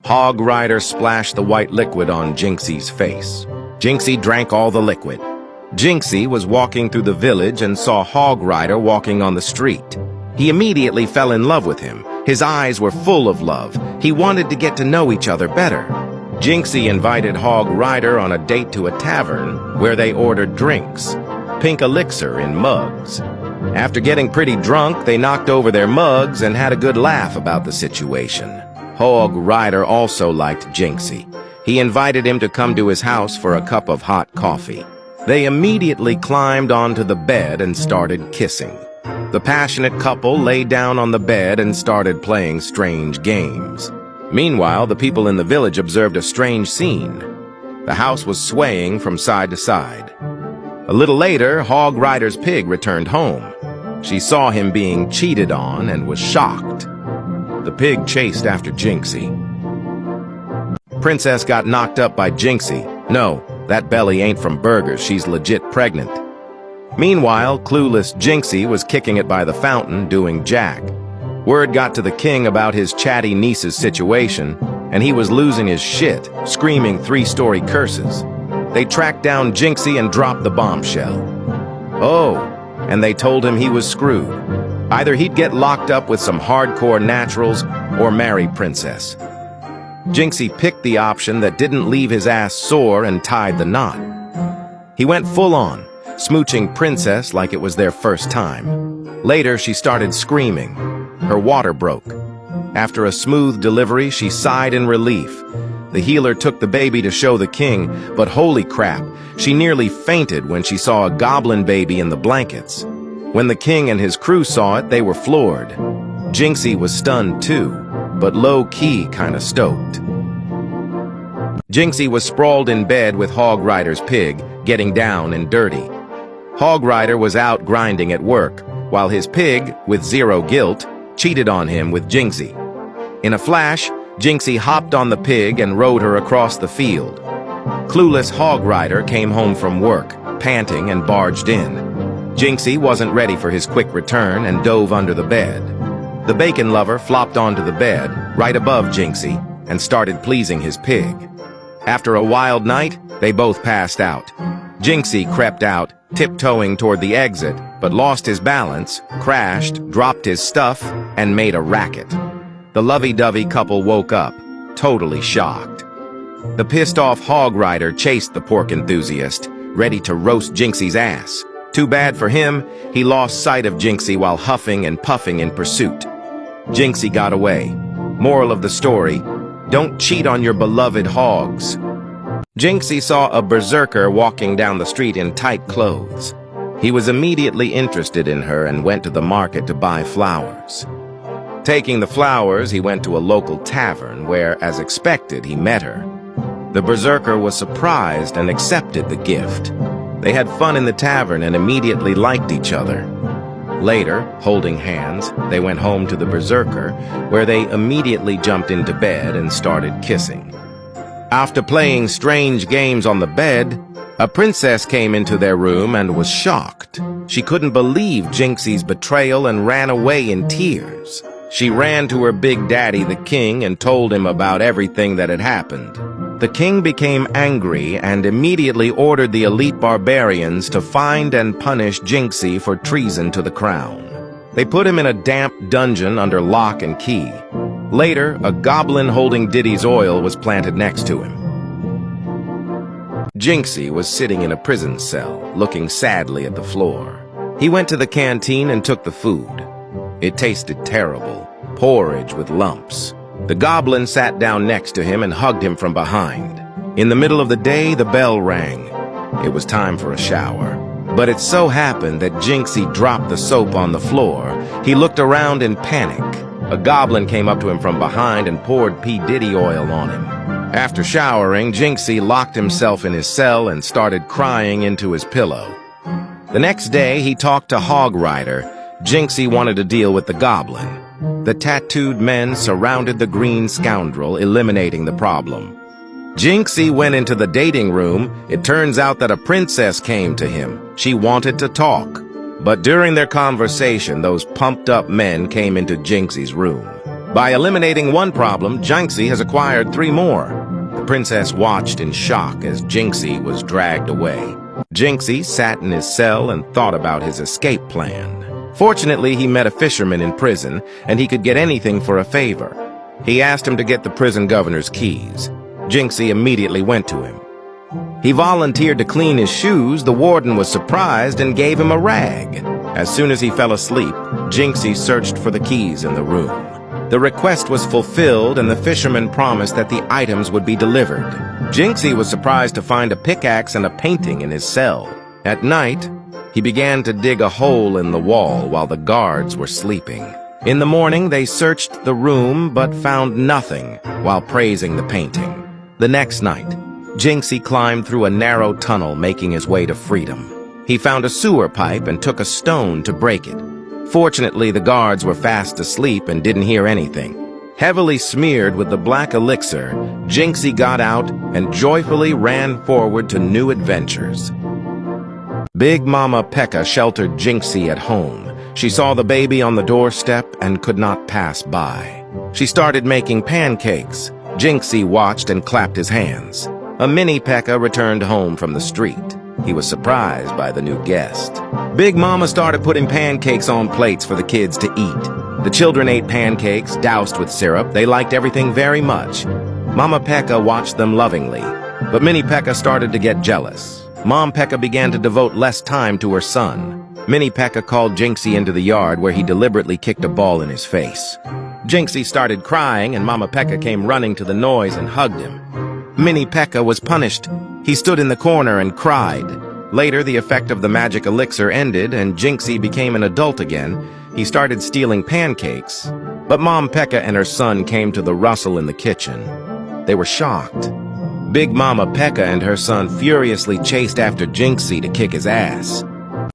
Hog Rider splashed the white liquid on Jynxzi's face. Jynxzi drank all the liquid. Jynxzi was walking through the village and saw Hog Rider walking on the street. He immediately fell in love with him. His eyes were full of love. He wanted to get to know each other better. Jynxzi invited Hog Rider on a date to a tavern where they ordered drinks, pink elixir in mugs. After getting pretty drunk, they knocked over their mugs and had a good laugh about the situation. Hog Rider also liked Jynxzi. He invited him to come to his house for a cup of hot coffee. They immediately climbed onto the bed and started kissing. The passionate couple lay down on the bed and started playing strange games. Meanwhile, the people in the village observed a strange scene. The house was swaying from side to side. A little later, Hog Rider's pig returned home. She saw him being cheated on and was shocked. The pig chased after Jynxzi. Princess got knocked up by Jynxzi. No, that belly ain't from burgers, she's legit pregnant. Meanwhile, clueless Jynxzi was kicking it by the fountain, doing jack. Word got to the king about his chatty niece's situation, and he was losing his shit, screaming 3-story curses. They tracked down Jynxzi and dropped the bombshell. Oh, and they told him he was screwed. Either he'd get locked up with some hardcore naturals or marry Princess. Jynxzi picked the option that didn't leave his ass sore and tied the knot. He went full on, smooching Princess like it was their first time. Later, she started screaming. Her water broke. After a smooth delivery, she sighed in relief. The healer took the baby to show the king, but holy crap, she nearly fainted when she saw a goblin baby in the blankets. When the king and his crew saw it, they were floored. Jynxzi was stunned too, but low-key kinda stoked. Jynxzi was sprawled in bed with Hog Rider's pig, getting down and dirty. Hog Rider was out grinding at work, while his pig, with zero guilt, cheated on him with Jynxzi. In a flash, Jynxzi hopped on the pig and rode her across the field. Clueless Hog Rider came home from work, panting and barged in. Jynxzi wasn't ready for his quick return and dove under the bed. The bacon lover flopped onto the bed, right above Jynxzi, and started pleasing his pig. After a wild night, they both passed out. Jynxzi crept out, tiptoeing toward the exit, but lost his balance, crashed, dropped his stuff, and made a racket. The lovey-dovey couple woke up, totally shocked. The pissed-off Hog Rider chased the pork enthusiast, ready to roast Jynxzi's ass. Too bad for him, he lost sight of Jynxzi while huffing and puffing in pursuit. Jynxzi got away. Moral of the story, don't cheat on your beloved hogs. Jynxzi saw a berserker walking down the street in tight clothes. He was immediately interested in her and went to the market to buy flowers. Taking the flowers, he went to a local tavern where, as expected, he met her. The berserker was surprised and accepted the gift. They had fun in the tavern and immediately liked each other. Later, holding hands, they went home to the berserker, where they immediately jumped into bed and started kissing. After playing strange games on the bed, a princess came into their room and was shocked. She couldn't believe Jynxzi's betrayal and ran away in tears. She ran to her big daddy, the king, and told him about everything that had happened. The king became angry and immediately ordered the elite barbarians to find and punish Jynxzi for treason to the crown. They put him in a damp dungeon under lock and key. Later, a goblin holding Diddy's oil was planted next to him. Jynxzi was sitting in a prison cell, looking sadly at the floor. He went to the canteen and took the food. It tasted terrible, porridge with lumps. The goblin sat down next to him and hugged him from behind. In the middle of the day, the bell rang. It was time for a shower. But it so happened that Jynxzi dropped the soap on the floor. He looked around in panic. A goblin came up to him from behind and poured P. Diddy oil on him. After showering, Jynxzi locked himself in his cell and started crying into his pillow. The next day, he talked to Hog Rider. Jynxzi wanted to deal with the goblin. The tattooed men surrounded the green scoundrel, eliminating the problem. Jynxzi went into the dating room. It turns out that a princess came to him. She wanted to talk. But during their conversation, those pumped-up men came into Jynxzi's room. By eliminating one problem, Jynxzi has acquired 3 more. The princess watched in shock as Jynxzi was dragged away. Jynxzi sat in his cell and thought about his escape plan. Fortunately, he met a fisherman in prison, and he could get anything for a favor. He asked him to get the prison governor's keys. Jynxzi immediately went to him. He volunteered to clean his shoes. The warden was surprised and gave him a rag. As soon as he fell asleep, Jynxzi searched for the keys in the room. The request was fulfilled, and the fisherman promised that the items would be delivered. Jynxzi was surprised to find a pickaxe and a painting in his cell. At night, he began to dig a hole in the wall while the guards were sleeping. In the morning, they searched the room but found nothing while praising the painting. The next night, Jynxzi climbed through a narrow tunnel, making his way to freedom. He found a sewer pipe and took a stone to break it. Fortunately, the guards were fast asleep and didn't hear anything. Heavily smeared with the black elixir, Jynxzi got out and joyfully ran forward to new adventures. Big Mama Pekka sheltered Jynxzi at home. She saw the baby on the doorstep and could not pass by. She started making pancakes. Jynxzi watched and clapped his hands. A mini Pekka returned home from the street. He was surprised by the new guest. Big Mama started putting pancakes on plates for the kids to eat. The children ate pancakes, doused with syrup. They liked everything very much. Mama Pekka watched them lovingly, but Mini Pekka started to get jealous. Mom Pekka began to devote less time to her son. Mini Pekka called Jynxzi into the yard where he deliberately kicked a ball in his face. Jynxzi started crying, and Mama Pekka came running to the noise and hugged him. Mini Pekka was punished. He stood in the corner and cried. Later, the effect of the magic elixir ended, and Jynxzi became an adult again. He started stealing pancakes. But Mom Pekka and her son came to the rustle in the kitchen. They were shocked. Big Mama Pekka and her son furiously chased after Jynxzi to kick his ass.